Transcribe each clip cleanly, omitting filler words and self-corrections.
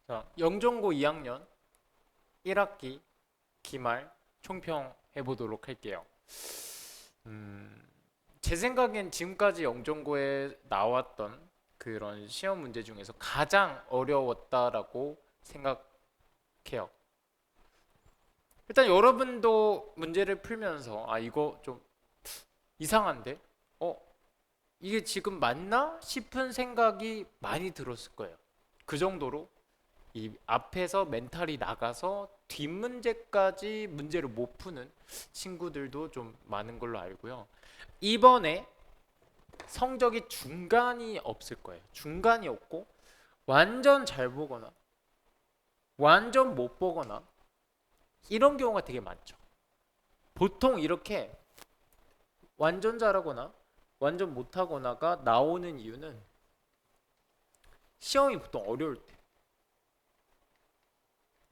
자, 영종고 2학년 1학기 기말 총평 해보도록 할게요. 제 생각엔 지금까지 영종고에 나왔던 그런 시험 문제 중에서 가장 어려웠다라고 생각해요. 일단 여러분도 문제를 풀면서 이거 좀 이상한데? 어, 이게 지금 맞나 싶은 생각이 많이 들었을 거예요. 그 정도로 이 앞에서 멘탈이 나가서 뒷문제까지 문제를 못 푸는 친구들도 좀 많은 걸로 알고요. 이번에 성적이 중간이 없을 거예요. 중간이 없고 완전 잘 보거나 완전 못 보거나 이런 경우가 되게 많죠. 보통 이렇게 완전 잘하거나 완전 못하거나가 나오는 이유는 시험이 보통 어려울 때,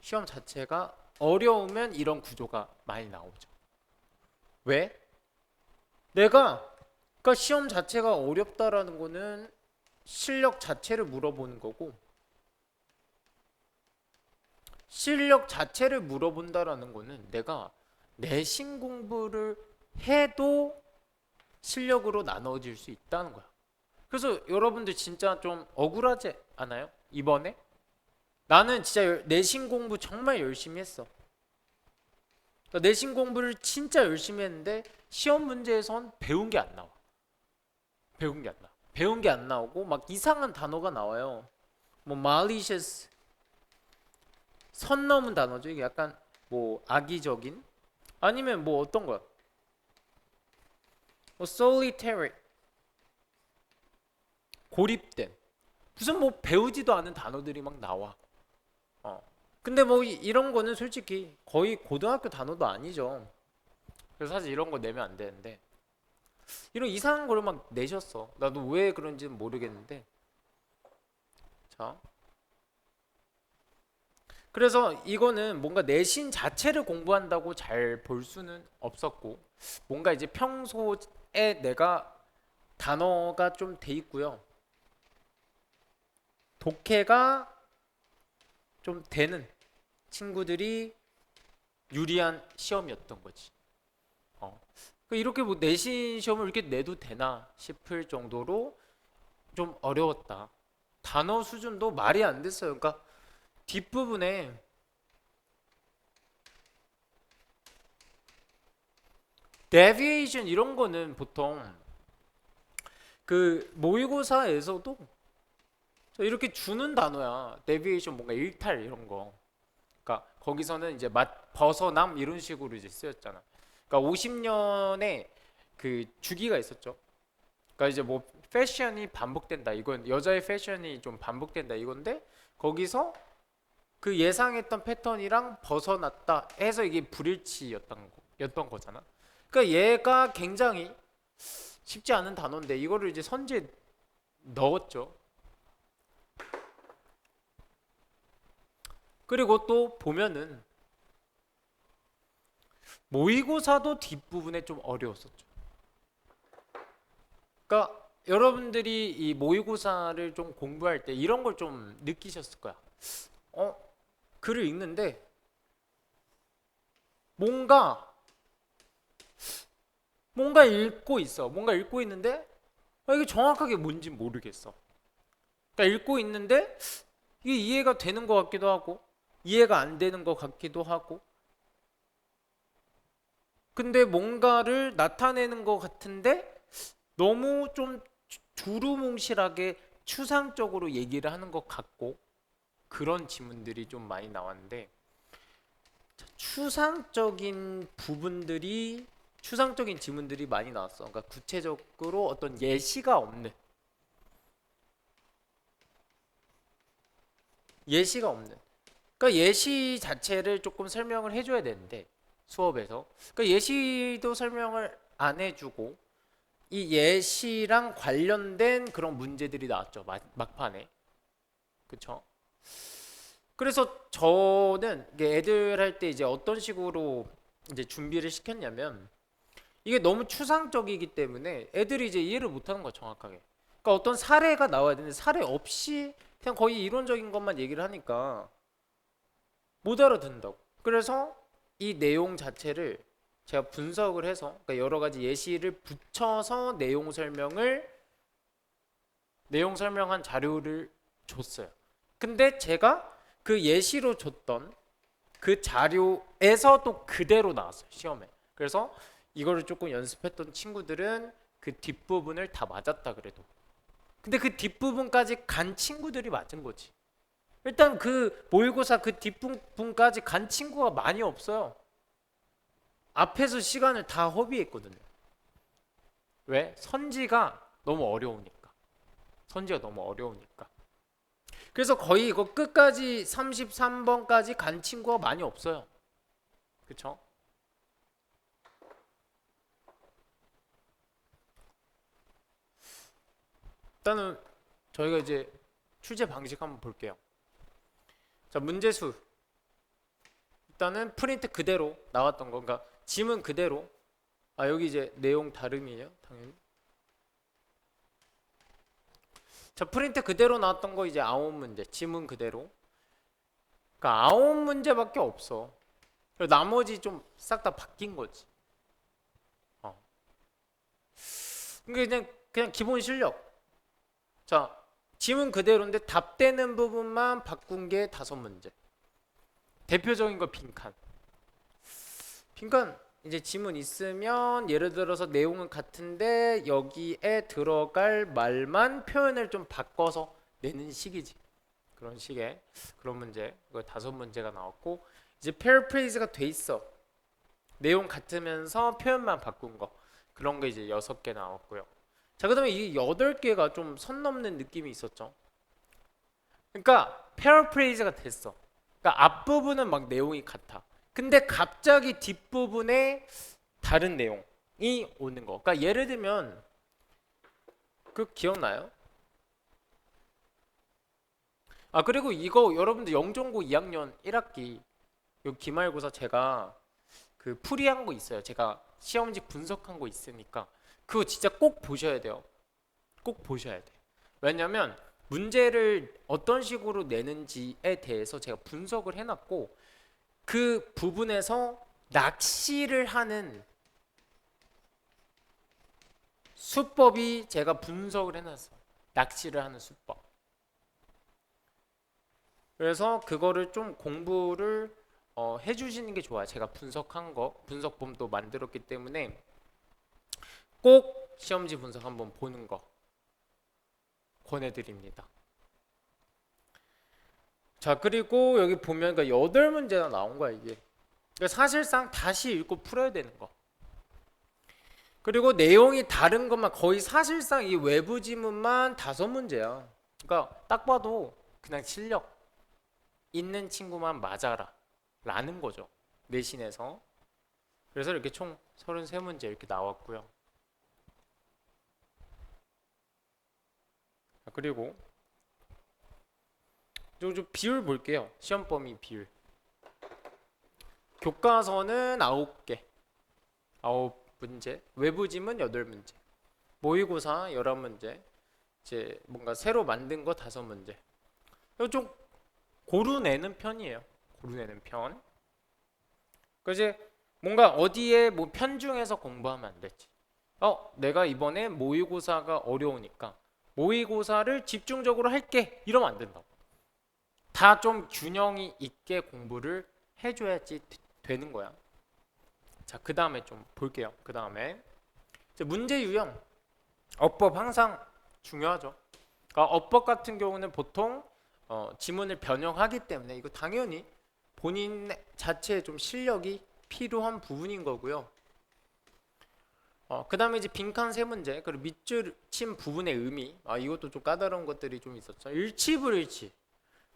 시험 자체가 어려우면 이런 구조가 많이 나오죠. 왜? 그러니까 시험 자체가 어렵다라는 거는 실력 자체를 물어보는 거고, 실력 자체를 물어본다라는 거는 내가 내신 공부를 해도 실력으로 나눠질 수 있다는 거야. 그래서 여러분들 진짜 좀 억울하지 않아요? 이번에 나는 진짜 내신 공부 정말 열심히 했어. 그러니까 내신 공부를 진짜 열심히 했는데 시험 문제에선 배운 게 안 나와. 배운 게 안 나와. 배운 게 안 나오고 막 이상한 단어가 나와요. 뭐 malicious, 선 넘은 단어죠. 이게 약간 뭐 악의적인, 아니면 뭐 어떤 거야? 뭐 solitary, 고립된, 무슨 뭐 배우지도 않은 단어들이 막 나와. 근데 뭐 이런 거는 솔직히 거의 고등학교 단어도 아니죠. 그래서 사실 이런 거 내면 안 되는데 이런 이상한 걸 막 내셨어. 나도 왜 그런지는 모르겠는데. 자, 그래서 이거는 뭔가 내신 자체를 공부한다고 잘 볼 수는 없었고, 뭔가 이제 평소에 내가 단어가 좀 돼 있고요, 독해가 좀 되는 친구들이 유리한 시험이었던 거지. 이렇게 뭐 내신 시험을 이렇게 내도 되나 싶을 정도로 좀 어려웠다. 단어 수준도 말이 안 됐어요. 그러니까 뒷부분에 deviation 이런 거는 보통 그 모의고사에서도 이렇게 주는 단어야. deviation 뭔가 일탈 이런 거. 그러니까 거기서는 이제 벗어남 이런 식으로 이제 쓰였잖아. 그러니까 50년에 그 주기가 있었죠. 그러니까 이제 뭐 패션이 반복된다. 이건 여자의 패션이 좀 반복된다 이건데, 거기서 그 예상했던 패턴이랑 벗어났다 해서 이게 불일치였던 거잖아. 그러니까 얘가 굉장히 쉽지 않은 단어인데 이거를 이제 선지에 넣었죠. 그리고 또 보면은 모의고사도 뒷부분에 좀 어려웠었죠. 그러니까 여러분들이 이 모의고사를 좀 공부할 때 이런 걸 좀 느끼셨을 거야. 어, 글을 읽는데 뭔가 읽고 있어. 뭔가 읽고 있는데 이게 정확하게 뭔지 모르겠어. 그러니까 읽고 있는데 이게 이해가 되는 것 같기도 하고 이해가 안 되는 것 같기도 하고, 근데 뭔가를 나타내는 것 같은데 너무 좀 두루뭉실하게 추상적으로 얘기를 하는 것 같고, 그런 지문들이 좀 많이 나왔는데, 추상적인 지문들이 많이 나왔어. 그러니까 구체적으로 어떤 예시가 없는. 그러니까 예시 자체를 조금 설명을 해줘야 되는데 수업에서, 그러니까 예시도 설명을 안 해주고 이 예시랑 관련된 그런 문제들이 나왔죠. 막판에. 그쵸? 그래서 저는 이게 애들 할 때 이제 어떤 식으로 이제 준비를 시켰냐면, 이게 너무 추상적이기 때문에 애들이 이제 이해를 못하는 거야 정확하게. 그러니까 어떤 사례가 나와야 되는데 사례 없이 그냥 거의 이론적인 것만 얘기를 하니까 못 알아듣는다고. 그래서 이 내용 자체를 제가 분석을 해서, 그러니까 여러 가지 예시를 붙여서 내용 설명한 자료를 줬어요. 근데 제가 그 예시로 줬던 그 자료에서 또 그대로 나왔어요, 시험에. 그래서 이거를 조금 연습했던 친구들은 그 뒷부분을 다 맞았다 그래도. 근데 그 뒷부분까지 간 친구들이 맞은 거지. 일단 그 모의고사 그 뒷부분까지 간 친구가 많이 없어요. 앞에서 시간을 다 허비했거든요. 왜? 선지가 너무 어려우니까. 선지가 너무 어려우니까. 그래서 거의 이거 끝까지 33번까지 간 친구가 많이 없어요. 그쵸? 일단은 저희가 이제 출제 방식 한번 볼게요. 자, 문제수. 일단은 프린트 그대로 나왔던 거. 그러니까 지문 그대로. 아, 여기 이제 내용 다름이에요, 당연히. 자, 프린트 그대로 나왔던 거 이제 9문제, 지문 그대로. 그러니까 9문제밖에 없어. 나머지 좀 싹 다 바뀐 거지. 어. 그냥 기본 실력. 자, 지문 그대로인데 답되는 부분만 바꾼 게 5문제. 대표적인 거 빈칸. 빈칸 이제 지문 있으면 예를 들어서 내용은 같은데 여기에 들어갈 말만 표현을 좀 바꿔서 내는 식이지. 그런 식의 그런 문제. 이거 5문제가 나왔고, 이제 패러프레이즈가 돼 있어. 내용 같으면서 표현만 바꾼 거. 그런 거 이제 6개 나왔고요. 자, 그다음에 이 8개가 좀 선 넘는 느낌이 있었죠. 그러니까 패러프레이즈가 됐어. 그러니까 앞부분은 막 내용이 같아. 근데 갑자기 뒷부분에 다른 내용이 오는 거. 그러니까 예를 들면 그 기억나요? 아, 그리고 이거 여러분들 영종고 2학년 1학기 요 기말고사 제가 그 풀이한 거 있어요. 제가 시험지 분석한 거 있으니까 그거 진짜 꼭 보셔야 돼요. 꼭 보셔야 돼. 왜냐면 문제를 어떤 식으로 내는지에 대해서 제가 분석을 해놨고, 그 부분에서 낚시를 하는 수법이 제가 분석을 해놨어. 낚시를 하는 수법. 그래서 그거를 좀 공부를 해주시는 게 좋아요. 제가 분석한 거, 분석본도 만들었기 때문에 꼭 시험지 분석 한번 보는 거 권해드립니다. 자, 그리고 여기 보면 8문제나 나온 거야 이게. 그러니까 사실상 다시 읽고 풀어야 되는 거. 그리고 내용이 다른 것만 거의 사실상 이 외부 지문만 5문제야. 그러니까 딱 봐도 그냥 실력 있는 친구만 맞아라 라는 거죠, 내신에서. 그래서 이렇게 총 33문제 이렇게 나왔고요. 그리고 좀 비율 볼게요. 시험 범위 비율. 교과서는 9개, 9문제, 외부 지문 8문제, 모의고사 11문제, 이제 뭔가 새로 만든 거 5문제. 이거 좀 고르내는 편이에요. 고르내는 편. 그 이제 뭔가 어디에 뭐 편중해서 공부하면 안 되지. 내가 이번에 모의고사가 어려우니까 모의고사를 집중적으로 할게, 이러면 안 된다고. 다 좀 균형이 있게 공부를 해줘야지 되는 거야. 자, 그 다음에 좀 볼게요. 그 다음에 문제 유형. 어법 항상 중요하죠. 그러니까 어법 같은 경우는 보통 지문을 변형하기 때문에 이거 당연히 본인 자체의 좀 실력이 필요한 부분인 거고요. 그 다음에 이제 빈칸 3문제, 그리고 밑줄 친 부분의 의미. 이것도 좀 까다로운 것들이 좀 있었죠. 일치 불일치.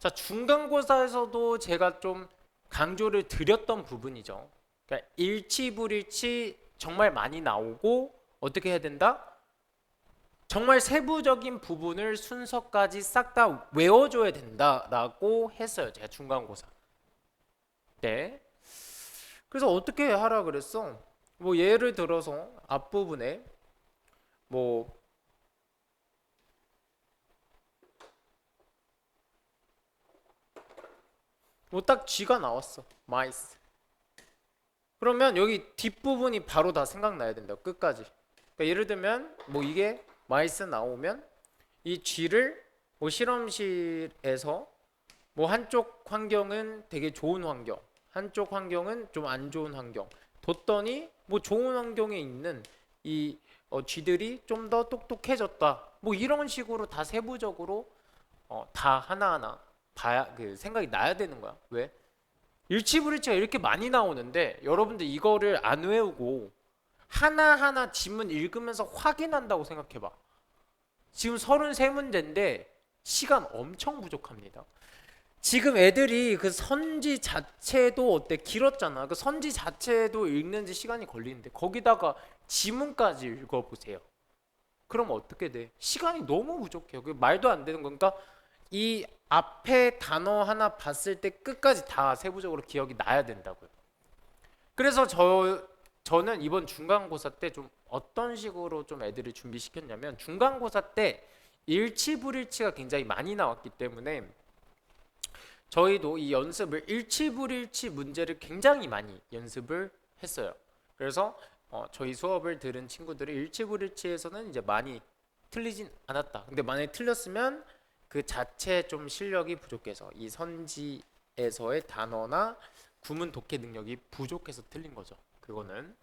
자, 중간고사에서도 제가 좀 강조를 드렸던 부분이죠. 그러니까 일치 불일치 정말 많이 나오고 어떻게 해야 된다? 정말 세부적인 부분을 순서까지 싹 다 외워줘야 된다라고 했어요, 제가 중간고사. 네. 그래서 어떻게 하라 그랬어? 뭐 예를 들어서 앞부분에 뭐 뭐 딱 G가 나왔어. mice. 그러면 여기 뒷부분이 바로 다 생각나야 된다. 끝까지. 그러니까 예를 들면 뭐 이게 mice 나오면 이 G를 뭐 실험실에서 뭐 한쪽 환경은 되게 좋은 환경, 한쪽 환경은 좀 안 좋은 환경 뒀더니 뭐 좋은 환경에 있는 이 쥐들이 좀 더 똑똑해졌다. 뭐 이런 식으로 다 세부적으로 다 하나하나 봐야 그 생각이 나야 되는 거야. 왜? 일치불일치가 이렇게 많이 나오는데 여러분들 이거를 안 외우고 하나하나 지문 읽으면서 확인한다고 생각해봐. 지금 33문제인데 시간 엄청 부족합니다. 지금 애들이 그 선지 자체도 어때? 길었잖아. 그 선지 자체도 읽는지 시간이 걸리는데 거기다가 지문까지 읽어보세요. 그럼 어떻게 돼? 시간이 너무 부족해요. 그 말도 안 되는 거니까 이 앞에 단어 하나 봤을 때 끝까지 다 세부적으로 기억이 나야 된다고요. 그래서 저는 이번 중간고사 때 좀 어떤 식으로 좀 애들을 준비시켰냐면 중간고사 때 일치불일치가 굉장히 많이 나왔기 때문에 저희도 이 연습을 일치불일치 문제를 굉장히 많이 연습을 했어요. 그래서 저희 수업을 들은 친구들이 일치불일치에서는 이제 많이 틀리진 않았다. 근데 만약에 틀렸으면 그 자체 좀 실력이 부족해서 이 선지에서의 단어나 구문 독해 능력이 부족해서 틀린 거죠. 그거는.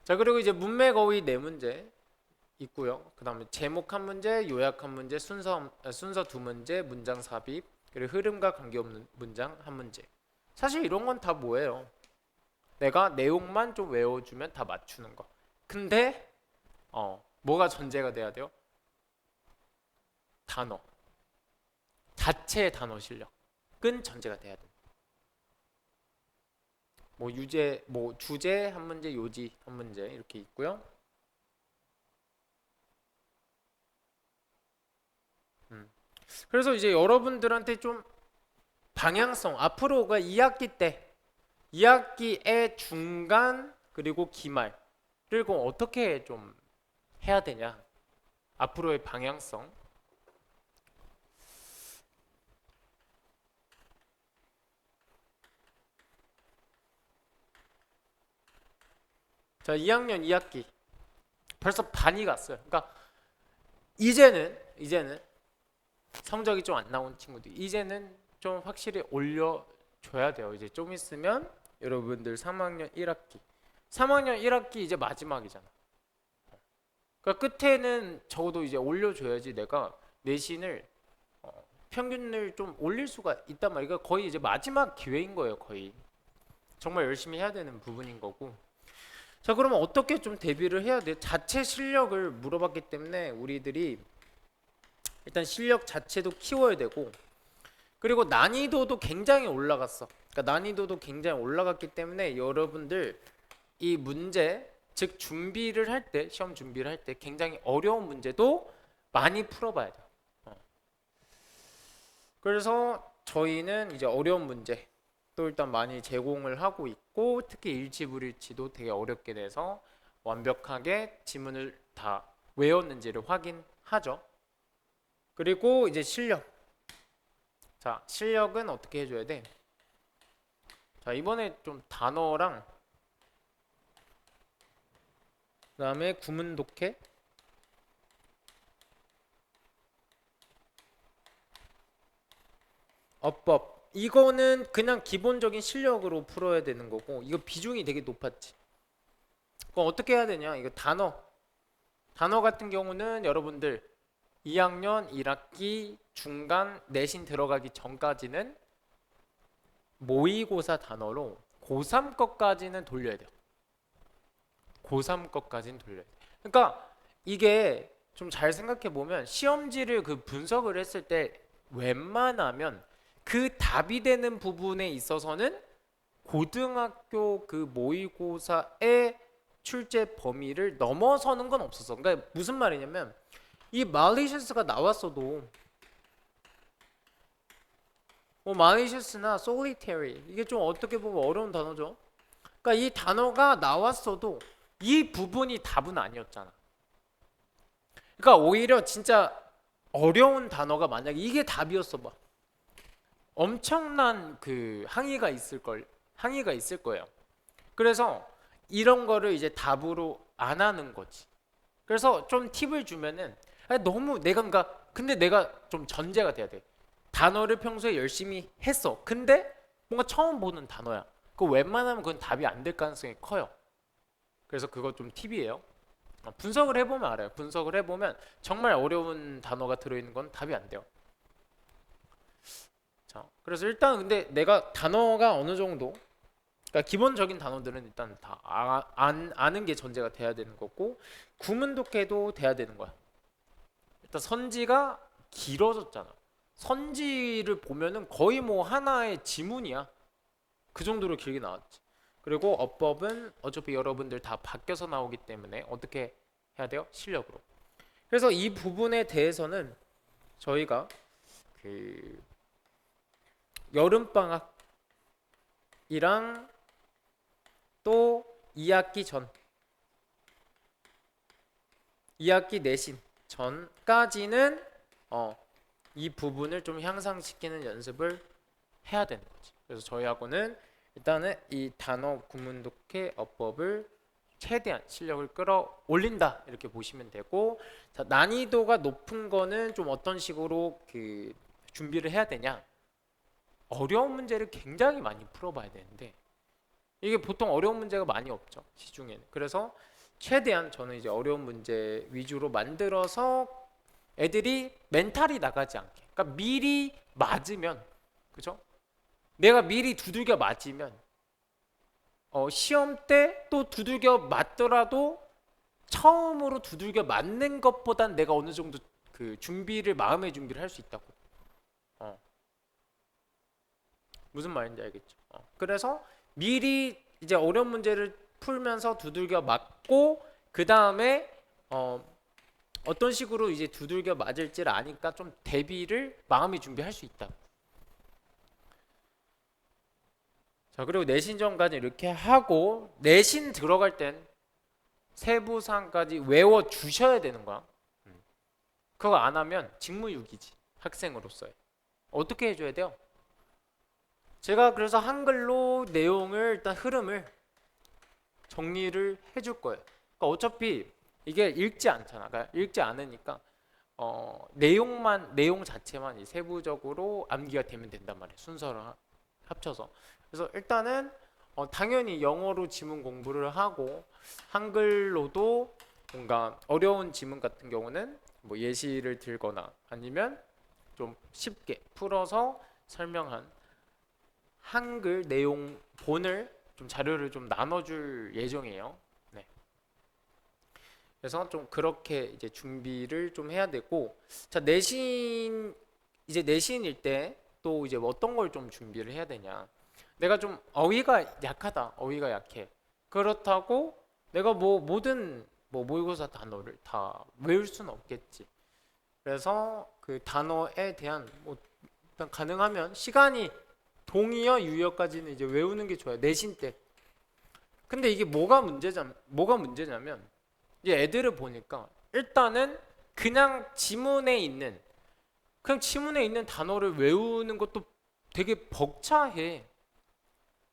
자, 그리고 이제 문맥 어휘 네 문제 있고요. 그다음에 제목 한 문제, 요약 한 문제, 순서 두 문제, 문장 삽입, 그리고 흐름과 관계없는 문장 한 문제. 사실 이런 건 다 뭐예요? 내가 내용만 좀 외워주면 다 맞추는 거. 근데 뭐가 전제가 돼야 돼요? 단어 자체의 단어 실력은 전제가 돼야 돼. 뭐 유제, 뭐 주제 한 문제, 요지 한 문제 이렇게 있고요. 그래서 이제 여러분들한테 좀 방향성 앞으로가 2학기 때 2학기의 중간 그리고 기말을 그럼 어떻게 좀 해야 되냐 앞으로의 방향성. 자, 2학년 2학기 벌써 반이 갔어요. 그러니까 이제는 성적이 좀 안 나온 친구들 이제는 좀 확실히 올려줘야 돼요. 이제 좀 있으면 여러분들 3학년 1학기 이제 마지막이잖아. 그러니까 끝에는 적어도 이제 올려줘야지 내가 내신을 평균을 좀 올릴 수가 있단 말이야. 그러니까 거의 이제 마지막 기회인 거예요. 거의 정말 열심히 해야 되는 부분인 거고. 자, 그러면 어떻게 좀 대비를 해야 돼? 자체 실력을 물어봤기 때문에 우리들이 일단 실력 자체도 키워야 되고 그리고 난이도도 굉장히 올라갔어. 그러니까 난이도도 굉장히 올라갔기 때문에 여러분들 이 문제 즉 준비를 할 때 시험 준비를 할 때 굉장히 어려운 문제도 많이 풀어봐야 돼요. 그래서 저희는 이제 어려운 문제 또 일단 많이 제공을 하고 있고 특히 일치불일치도 되게 어렵게 돼서 완벽하게 지문을 다 외웠는지를 확인하죠. 그리고 이제 실력. 자, 실력은 어떻게 해줘야 돼? 자, 이번에 좀 단어랑 그 다음에 구문 독해 어법 이거는 그냥 기본적인 실력으로 풀어야 되는 거고 이거 비중이 되게 높았지. 그럼 어떻게 해야 되냐? 이거 단어 같은 경우는 여러분들 2학년 1학기 중간 내신 들어가기 전까지는 모의고사 단어로 고3 것까지는 돌려야 돼요. 고3 것까지는 돌려야 돼요. 그러니까 이게 좀 잘 생각해 보면 시험지를 그 분석을 했을 때 웬만하면 그 답이 되는 부분에 있어서는 고등학교 그 모의고사의 출제 범위를 넘어서는 건 없었어. 그러니까 무슨 말이냐면 이 마리셔스가 나왔어도 뭐 마리셔스나 솔리테리 이게 좀 어떻게 보면 어려운 단어죠. 그러니까 이 단어가 나왔어도 이 부분이 답은 아니었잖아. 그러니까 오히려 진짜 어려운 단어가 만약에 이게 답이었어 봐. 엄청난 그 항의가 있을 거예요. 그래서 이런 거를 이제 답으로 안 하는 거지. 그래서 좀 팁을 주면은 너무 내가 그러니까 근데 내가 좀 전제가 돼야 돼. 단어를 평소에 열심히 했어. 근데 뭔가 처음 보는 단어야. 그 웬만하면 그건 답이 안 될 가능성이 커요. 그래서 그거 좀 팁이에요. 분석을 해보면 알아요. 분석을 해보면 정말 어려운 단어가 들어있는 건 답이 안 돼요. 자, 그래서 일단 근데 내가 단어가 어느 정도, 그러니까 기본적인 단어들은 일단 다 아는 게 전제가 돼야 되는 거고, 구문독해도 돼야 되는 거야. 일단 선지가 길어졌잖아. 선지를 보면은 거의 뭐 하나의 지문이야. 그 정도로 길게 나왔지. 그리고 어법은 어차피 여러분들 다 바뀌어서 나오기 때문에 어떻게 해야 돼요? 실력으로. 그래서 이 부분에 대해서는 저희가 그 여름 방학이랑 또 2학기 전, 2학기 내신 전까지는 이 부분을 좀 향상시키는 연습을 해야 되는 거지. 그래서 저희하고는 일단은 이 단어 구문독해 어법을 최대한 실력을 끌어올린다 이렇게 보시면 되고, 자, 난이도가 높은 거는 좀 어떤 식으로 그 준비를 해야 되냐? 어려운 문제를 굉장히 많이 풀어봐야 되는데 이게 보통 어려운 문제가 많이 없죠, 시중에는. 그래서 최대한 저는 이제 어려운 문제 위주로 만들어서 애들이 멘탈이 나가지 않게, 그러니까 미리 맞으면, 그죠? 내가 미리 두들겨 맞으면 시험 때 또 두들겨 맞더라도 처음으로 두들겨 맞는 것보단 내가 어느 정도 그 마음의 준비를 할 수 있다고. 무슨 말인지 알겠죠? 그래서 미리 이제 어려운 문제를 풀면서 두들겨 맞고 그 다음에 어떤 식으로 이제 두들겨 맞을지를 아니까 좀 대비를 마음의 준비할 수 있다. 자, 그리고 내신 전까지 이렇게 하고 내신 들어갈 땐 세부사항까지 외워 주셔야 되는 거야. 그거 안 하면 직무유기지, 학생으로서의. 어떻게 해줘야 돼요? 제가 그래서 한글로 내용을 일단 흐름을 정리를 해줄 거예요. 그러니까 어차피 이게 읽지 않잖아. 그러니까 읽지 않으니까 내용 자체만 세부적으로 암기가 되면 된단 말이에요. 순서를 합쳐서. 그래서 일단은 당연히 영어로 지문 공부를 하고 한글로도 뭔가 어려운 지문 같은 경우는 뭐 예시를 들거나 아니면 좀 쉽게 풀어서 설명한 한글 내용 본을 좀 자료를 좀 나눠줄 예정이에요. 네. 그래서 좀 그렇게 이제 준비를 좀 해야 되고, 자, 내신일 때 또 이제 어떤 걸 좀 준비를 해야 되냐? 내가 좀 어휘가 약하다, 어휘가 약해. 그렇다고 내가 뭐 모든 뭐 모의고사 단어를 다 외울 수는 없겠지. 그래서 그 단어에 대한 뭐 일단 가능하면 시간이 동의어 유효까지는 이제 외우는 게 좋아요. 내신 때. 근데 이게 뭐가 문제냐면 이제 애들을 보니까 일단은 그냥 지문에 있는 단어를 외우는 것도 되게 벅차해.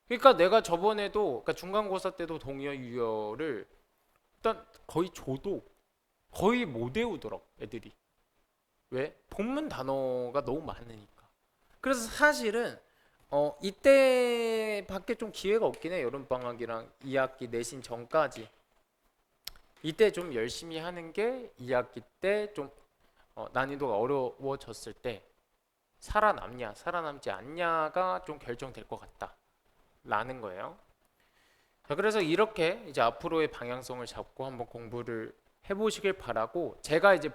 그러니까 내가 저번에도, 그러니까 중간고사 때도 동의어 유효를 일단 거의 줘도 거의 못 외우더라고, 애들이. 왜? 본문 단어가 너무 많으니까. 그래서 사실은 이때밖에 좀 기회가 없긴 해. 여름방학이랑 2학기 내신 전까지. 이때 좀 열심히 하는 게 2학기 때 좀 난이도가 어려워졌을 때 살아남냐 살아남지 않냐가 좀 결정될 것 같다 라는 거예요. 자, 그래서 이렇게 이제 앞으로의 방향성을 잡고 한번 공부를 해보시길 바라고, 제가 이제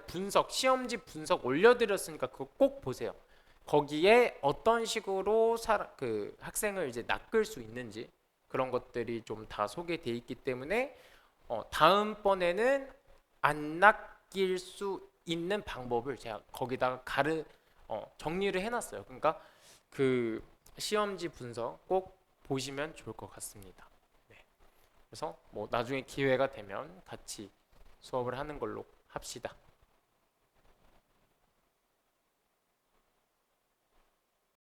시험지 분석 올려드렸으니까 그거 꼭 보세요. 거기에 어떤 식으로 그 학생을 이제 낚을 수 있는지 그런 것들이 좀 다 소개돼 있기 때문에 다음번에는 안 낚일 수 있는 방법을 제가 거기다가 정리를 해놨어요. 그러니까 그 시험지 분석 꼭 보시면 좋을 것 같습니다. 네. 그래서 뭐 나중에 기회가 되면 같이 수업을 하는 걸로 합시다.